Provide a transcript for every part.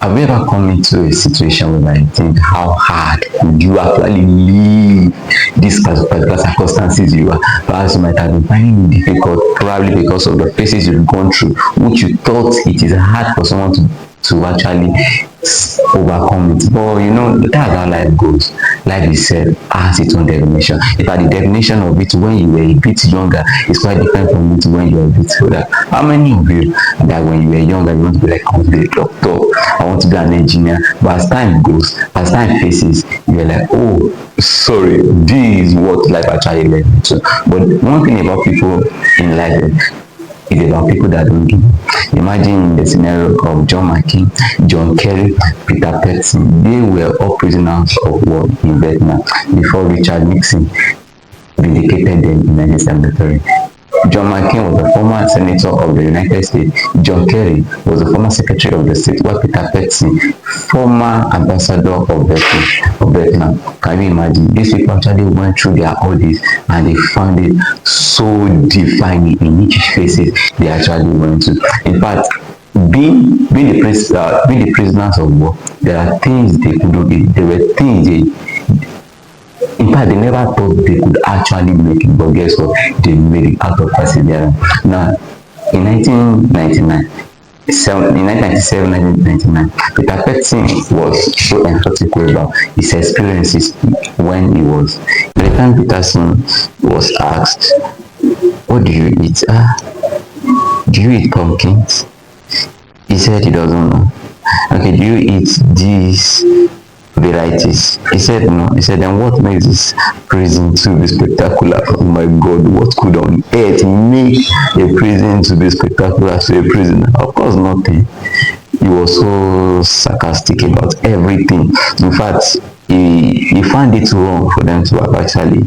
Have you ever come into a situation where you think how hard would you actually leave these particular circumstances you are? Perhaps you might have been finding it difficult, probably because of the phases you've gone through, which you thought it is hard for someone to actually overcome it. But you know, that's how life goes. Life itself has its own definition. In fact, the definition of it when you were a bit younger is quite different from it when you are a bit older. How many of you that when you were younger you want to be like, I want to be a doctor, I want to be an engineer, but as time goes, as time passes, you're like, oh, sorry, this is what life actually led me to. But one thing about people in life is about people that don't give. Imagine the scenario of John McCain, John Kerry, Peter Petson. They were all prisoners of war in Vietnam before Richard Nixon vindicated them in 1973. John McCain was a former senator of the United States. John Kerry was a former secretary of the state, while Peter Petson, former ambassador of Vietnam. Can you imagine? These people actually went through their audits and they found it so defining in each phases they actually went to. In fact, being the prisoners of war, there are things they couldn't do. There were things in fact, they never thought they could actually make it, but guess what? They made it out of perseverance. Now, in 1999, in 1997, 1999, Peter Petson was so emphatic about his experiences when he was. By the time Peterson was asked, what do you eat? Do you eat pumpkins? He said he doesn't know. Okay, do you eat these varieties? He said no. He said, then what makes this prison to be spectacular? Oh my God, what could on earth make a prison to be spectacular to a prisoner? Of course nothing. He was so sarcastic about everything. In fact, he found it wrong for them to have actually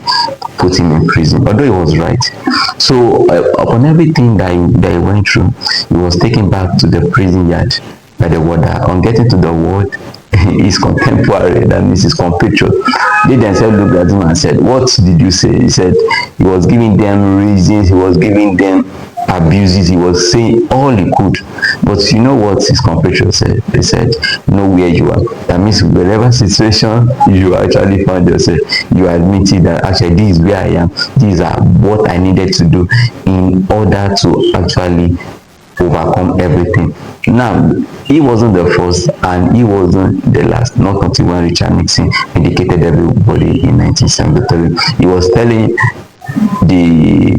put him in prison, although he was right. So upon everything that he went through, he was taken back to the prison yard by the warder. On getting to the ward, his contemporary, that means his compatriot, they themselves looked at him and said, what did you say? He said he was giving them reasons, he was giving them abuses, he was saying all he could. But you know what his compatriot said? They said, know where you are. That means wherever situation you actually found yourself, you admitted that actually this is where I am, these are what I needed to do in order to actually overcome everything. Now, he wasn't the first and he wasn't the last, not until when Richard Nixon indicated everybody in 1973. He was telling the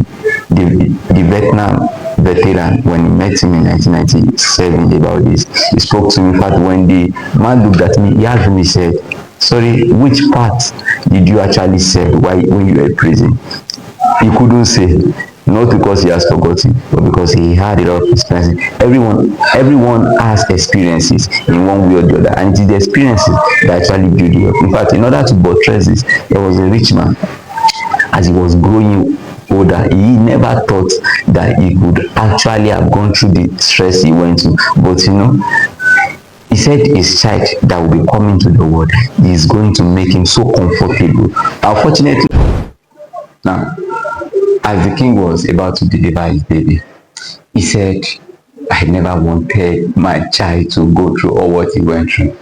Vietnam veteran when he met him in 1997 about this. He spoke to me. In fact, when the man looked at me, he asked me, he said, sorry, which part did you actually say when you were in prison? He couldn't say. Not because he has forgotten, but because he had a lot of experiences. Everyone has experiences in one way or the other, and it is the experiences that actually build you up. In fact, in order to buttress this, there was a rich man. As he was growing older, he never thought that he could actually have gone through the stress he went through. But you know, he said his child that will be coming to the world is going to make him so comfortable. Unfortunately, now, as the king was about to deliver his baby, he said, I never wanted my child to go through all what he went through.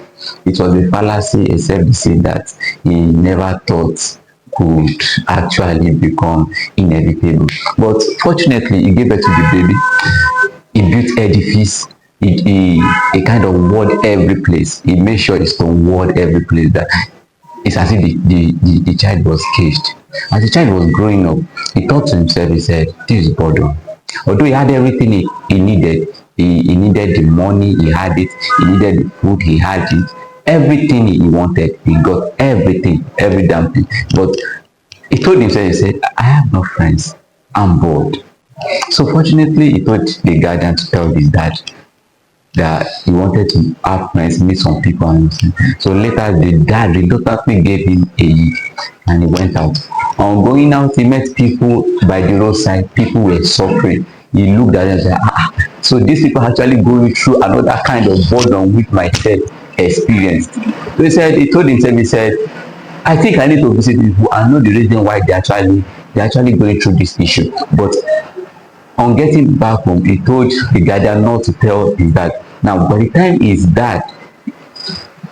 It was a fallacy, except to say that he never thought could actually become inevitable. But fortunately, he gave birth to the baby. He built edifice. He kind of walled every place. He made sure he stone walled every place. That it's as if the child was caged. As the child was growing up, he thought to himself, he said, this is boredom. Although he had everything he needed, he needed the money, he had it, he needed the food, he had it, everything he wanted, he got everything, every damn thing. But he told himself, he said, I have no friends, I'm bored. So fortunately, he told the guardian to tell his dad that he wanted to have friends, meet some people and everything. So later the dad reluctantly gave him a lead and he went out. On going out, he met people by the roadside. People were suffering. He looked at them and said, so these people are actually going through another kind of boredom which myself experienced. So he told himself, he said, I think I need to visit these people and know the reason why they're actually going through this issue. But on getting back home, he told the guardian not to tell his dad. Now, by the time his dad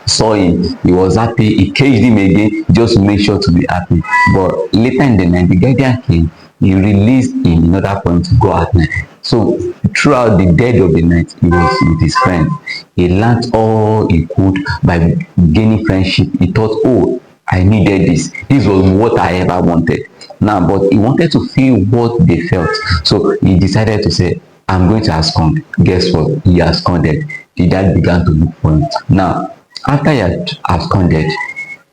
saw him, he was happy, he caged him again just to make sure to be happy. But later in the night, the guardian came, he released him in order for him to go at night. So throughout the dead of the night, he was with his friend. He learned all he could by gaining friendship. He thought, oh, I needed this. This was what I ever wanted. Now, but he wanted to feel what they felt. So he decided to say, I'm going to abscond. Guess what? He absconded. The dad began to look for him. Now, after he had absconded,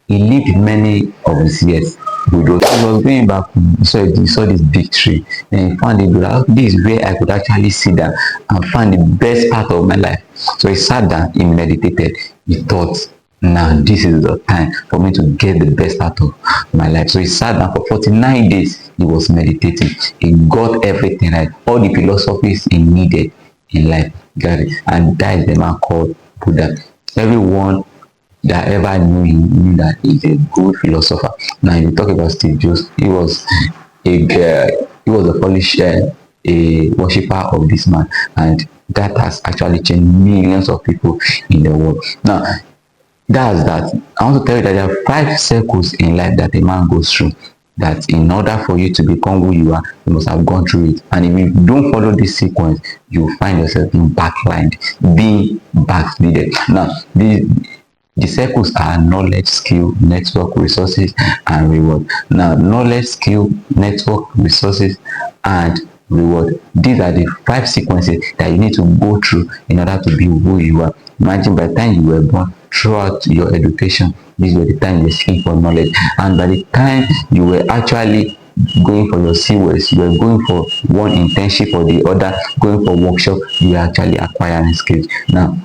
he lived many of his years with those. He was going back home. He saw this big tree. Then he found it. Like, this is where I could actually sit down and find the best part of my life. So he sat down, he meditated, he thought, now this is the time for me to get the best out of my life. So he sat down for 49 days. He was meditating. He got everything right, all the philosophies he needed in life. Got it. And that is the man called Buddha. Everyone that ever knew him knew that he's a good philosopher. Now, if you talk about Steve Jobs, he was a Polish a worshipper of this man, and that has actually changed millions of people in the world. Now, that's that. I want to tell you that there are 5 circles in life that a man goes through. That in order for you to become who you are, you must have gone through it. And if you don't follow this sequence, you will find yourself being backlined, being backslided. Now, the circles are knowledge, skill, network, resources, and reward. Now, knowledge, skill, network, resources, and reward. These are the 5 sequences that you need to go through in order to be who you are. Imagine by the time you were born, throughout your education, this was the time you were seeking for knowledge. And by the time you were actually going for your CWS, you were going for one internship or the other, going for workshop, you were actually acquiring skills. Now,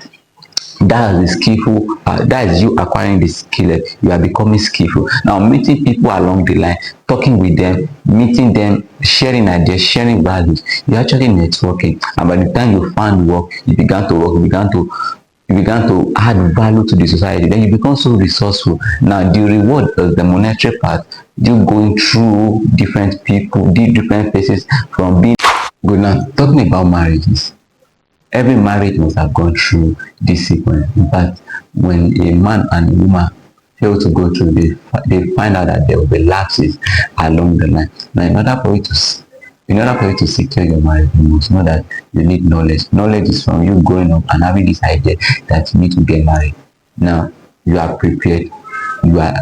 that is the skillful, that is you acquiring the skill. You are becoming skillful. Now, meeting people along the line, talking with them, meeting them, sharing ideas, sharing values, you're actually networking. And by the time you found work, you began to work, you began to add value to the society. Then you become so resourceful. Now, the reward is the monetary part. You going through different people, different places, from being good. Now, talking about marriages, every marriage must have gone through this sequence. In fact, when a man and a woman fail to go through this, they find out that there will be lapses along the line. Now, in order for you to secure your marriage, you must know that you need knowledge. Knowledge is from you growing up and having this idea that you need to get married. Now, you are prepared. You are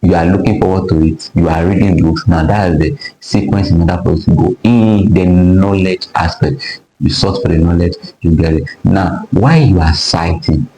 you are looking forward to it. You are reading books. Now, that is the sequence in order for you to go in the knowledge aspect. You sort for the knowledge, you get it. Now, why you are citing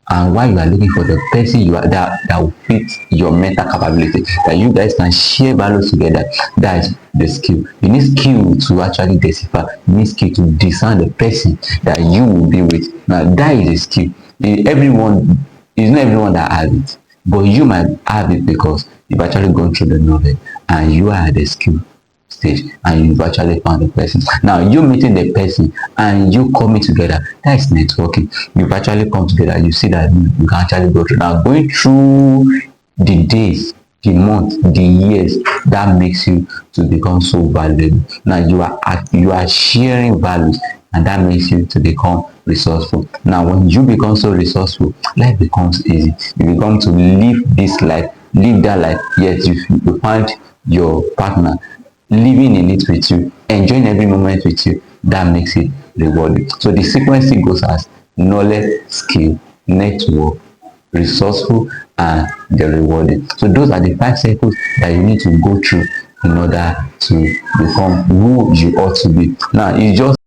and why you are looking for the person you are that will fit your mental capability, that you guys can share values together, that is the skill. You need skill to actually decipher. You need skill to discern the person that you will be with. Now, that is a skill. Everyone, it's not everyone that has it, but you might have it because you've actually gone through the knowledge and you are at the skill stage and you've actually found the person. Now, you meeting the person and you coming together, that is networking. You've actually come together, you see that you can actually go through. Now, going through the days, the months, the years, that makes you to become so valuable. Now, you are sharing values, and that makes you to become resourceful. Now, when you become so resourceful, life becomes easy. You become to live this life, live that life, yet you find your partner living in it with you, enjoying every moment with you. That makes it rewarding. So the sequence goes as knowledge, skill, network, resourceful, and the rewarding. So those are the 5 circles that you need to go through in order to become who you ought to be. Now, it's just